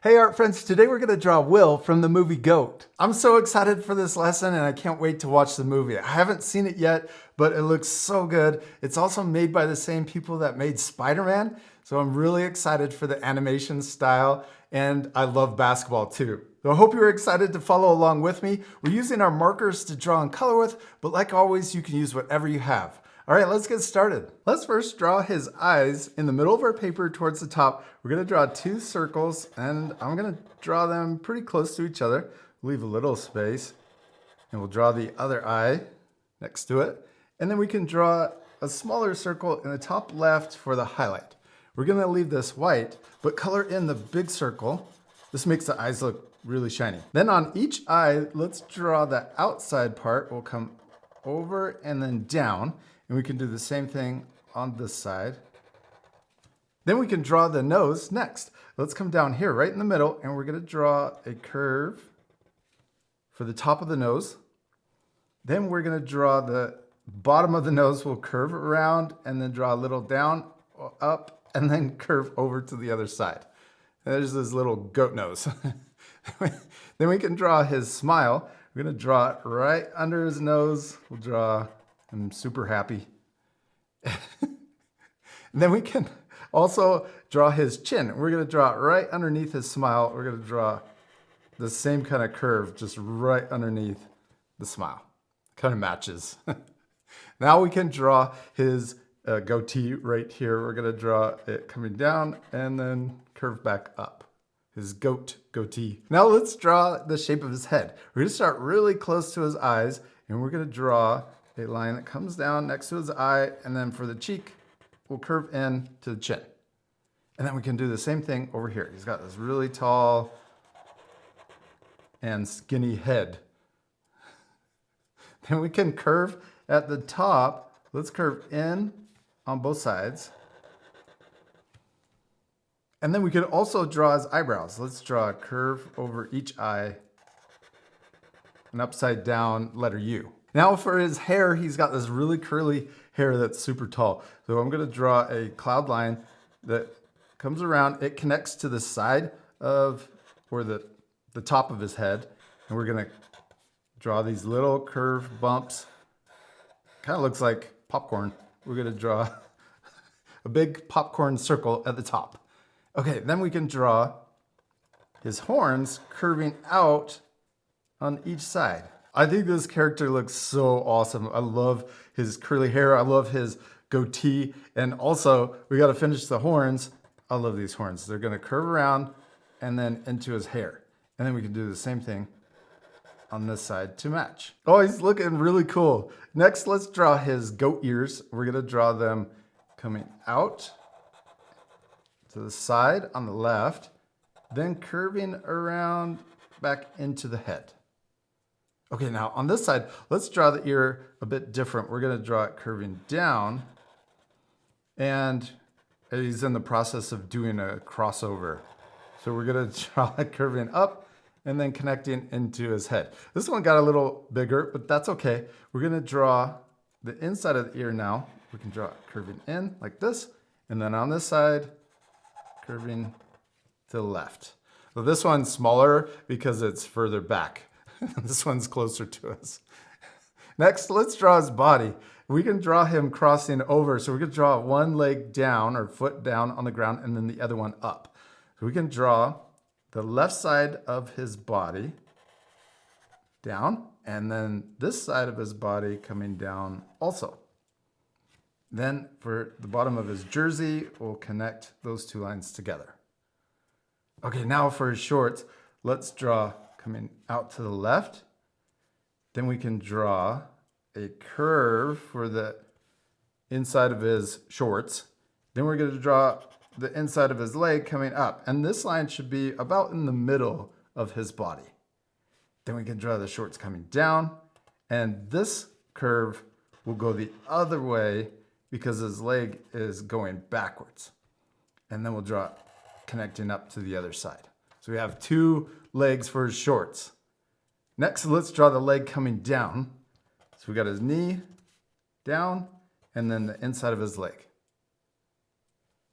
Hey art friends, today we're going to draw Will from the movie Goat. I'm so excited for this lesson and I can't wait to watch the movie. I haven't seen it yet, but it looks so good. It's also made by the same people that made Spider-Man, so I'm really excited for the animation style, and I love basketball too. So I hope you're excited to follow along with me. We're using our markers to draw and color with, but like always, you can use whatever you have. All right, let's get started. Let's first draw his eyes in the middle of our paper towards the top. We're gonna draw two circles and I'm gonna draw them pretty close to each other. Leave a little space and we'll draw the other eye next to it. And then we can draw a smaller circle in the top left for the highlight. We're gonna leave this white, but color in the big circle. This makes the eyes look really shiny. Then on each eye, let's draw the outside part. We'll come over and then down. And we can do the same thing on this side. Then we can draw the nose next. Let's come down here right in the middle and we're gonna draw a curve for the top of the nose. Then we're gonna draw the bottom of the nose. We'll curve around and then draw a little down, up, and then curve over to the other side. There's this little goat nose. Then we can draw his smile. We're gonna draw it right under his nose. We'll draw I'm super happy. And then we can also draw his chin. We're gonna draw it right underneath his smile. We're gonna draw the same kind of curve just right underneath the smile. Kind of matches. Now we can draw his goatee right here. We're gonna draw it coming down and then curve back up. His goatee. Now let's draw the shape of his head. We're gonna start really close to his eyes and we're gonna draw a line that comes down next to his eye, and then for the cheek, we'll curve in to the chin. And then we can do the same thing over here. He's got this really tall and skinny head. Then we can curve at the top. Let's curve in on both sides. And then we could also draw his eyebrows. Let's draw a curve over each eye, an upside down letter U. Now for his hair, he's got this really curly hair that's super tall. So I'm gonna draw a cloud line that comes around. It connects to the side of, or the top of his head. And we're gonna draw these little curved bumps. Kind of looks like popcorn. We're gonna draw a big popcorn circle at the top. Okay, then we can draw his horns curving out on each side. I think this character looks so awesome. I love his curly hair. I love his goatee. And also, we got to finish the horns. I love these horns. They're going to curve around and then into his hair. And then we can do the same thing on this side to match. Oh, he's looking really cool. Next, let's draw his goat ears. We're going to draw them coming out to the side on the left, then curving around back into the head. Okay, now on this side, let's draw the ear a bit different. We're gonna draw it curving down, and he's in the process of doing a crossover. So we're gonna draw it curving up and then connecting into his head. This one got a little bigger, but that's okay. We're gonna draw the inside of the ear now. We can draw it curving in like this, and then on this side, curving to the left. So this one's smaller because it's further back. This one's closer to us. Next, let's draw his body. We can draw him crossing over. So we're gonna draw one leg down or foot down on the ground and then the other one up. So we can draw the left side of his body down and then this side of his body coming down also. Then for the bottom of his jersey, we'll connect those two lines together. Okay, now for his shorts, let's draw coming out to the left. Then we can draw a curve for the inside of his shorts. Then we're going to draw the inside of his leg coming up. And this line should be about in the middle of his body. Then we can draw the shorts coming down. And this curve will go the other way because his leg is going backwards. And then we'll draw it connecting up to the other side. So we have two legs for his shorts. Next, let's draw the leg coming down. So we got his knee down and then the inside of his leg.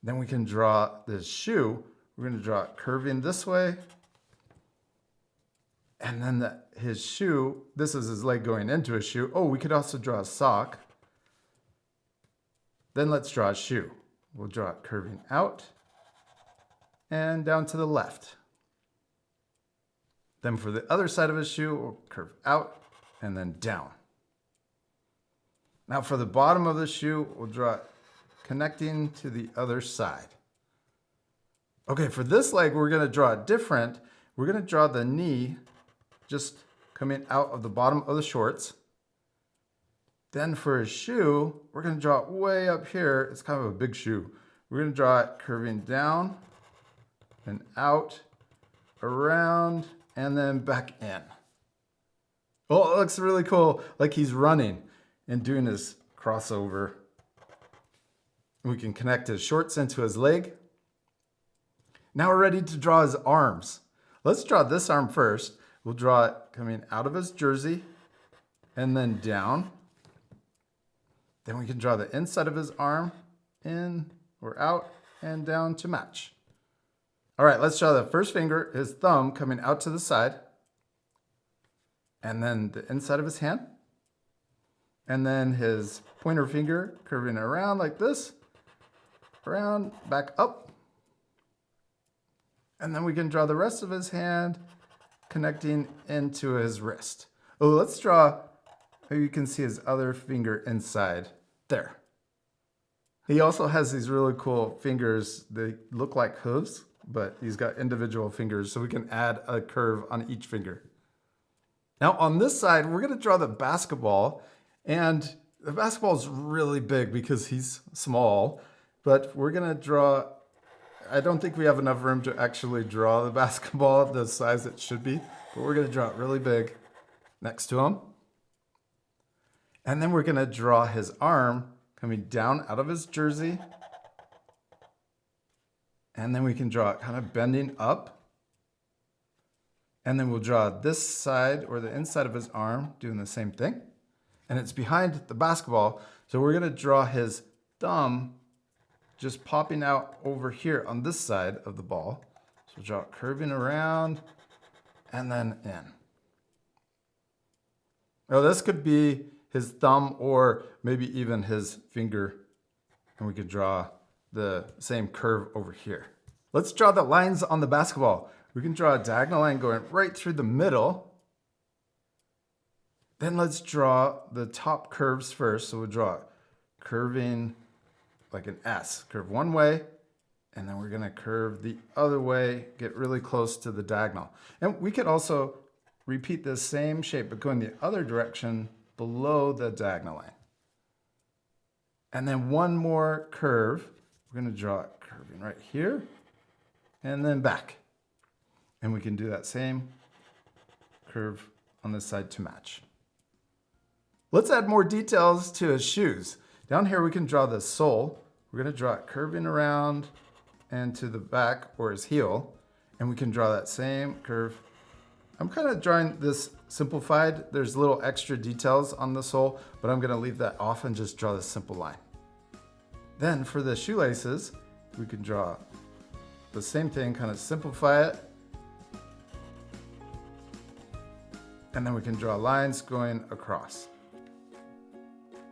Then we can draw this shoe. We're going to draw it curving this way. And then his shoe, this is his leg going into a shoe. Oh, we could also draw a sock. Then let's draw a shoe. We'll draw it curving out and down to the left. Then for the other side of his shoe, we'll curve out and then down. Now for the bottom of the shoe, we'll draw it connecting to the other side. Okay, for this leg, we're going to draw it different. We're going to draw the knee just coming out of the bottom of the shorts. Then for his shoe, we're going to draw it way up here. It's kind of a big shoe. We're going to draw it curving down and out, around, and then back in. Oh, it looks really cool, like he's running and doing his crossover. We can connect his shorts into his leg. Now we're ready to draw his arms. Let's draw this arm first. We'll draw it coming out of his jersey and then down. Then we can draw the inside of his arm in or out and down to match. All right, let's draw the first finger, his thumb coming out to the side. And then the inside of his hand. And then his pointer finger curving around like this. Around, back up. And then we can draw the rest of his hand connecting into his wrist. Oh, let's draw, maybe you can see his other finger inside there. He also has these really cool fingers. They look like hooves, but he's got individual fingers, so we can add a curve on each finger. Now on this side, we're gonna draw the basketball, and the basketball is really big because he's small, but we're gonna draw, I don't think we have enough room to actually draw the basketball the size it should be, but we're gonna draw it really big next to him. And then we're gonna draw his arm coming down out of his jersey. And then we can draw it kind of bending up. And then we'll draw this side or the inside of his arm doing the same thing. And it's behind the basketball. So we're gonna draw his thumb just popping out over here on this side of the ball. So we'll draw it curving around and then in. Now this could be his thumb or maybe even his finger. And we could draw the same curve over here. Let's draw the lines on the basketball. We can draw a diagonal line going right through the middle. Then let's draw the top curves first. So we'll draw it curving like an S. Curve one way, and then we're gonna curve the other way, get really close to the diagonal. And we could also repeat the same shape, but going the other direction below the diagonal line. And then one more curve. We're gonna draw it curving right here, and then back. And we can do that same curve on this side to match. Let's add more details to his shoes. Down here we can draw the sole. We're gonna draw it curving around and to the back or his heel. And we can draw that same curve. I'm kind of drawing this simplified. There's little extra details on the sole, but I'm gonna leave that off and just draw this simple line. Then for the shoelaces, we can draw the same thing, kind of simplify it. And then we can draw lines going across.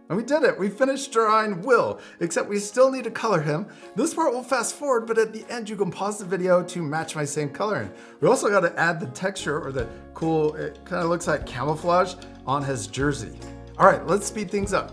And we did it, we finished drawing Will, except we still need to color him. This part will fast forward, but at the end you can pause the video to match my same coloring. We also got to add the texture or the cool, it kind of looks like camouflage on his jersey. All right, let's speed things up.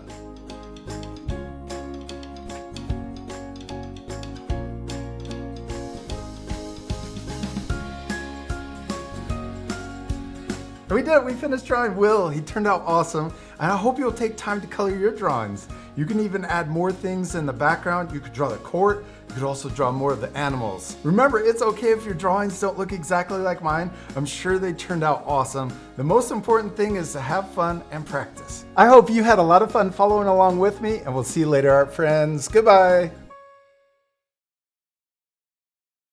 And we did it, we finished drawing Will. He turned out awesome. And I hope you'll take time to color your drawings. You can even add more things in the background. You could draw the court. You could also draw more of the animals. Remember, it's okay if your drawings don't look exactly like mine. I'm sure they turned out awesome. The most important thing is to have fun and practice. I hope you had a lot of fun following along with me, and we'll see you later, art friends. Goodbye.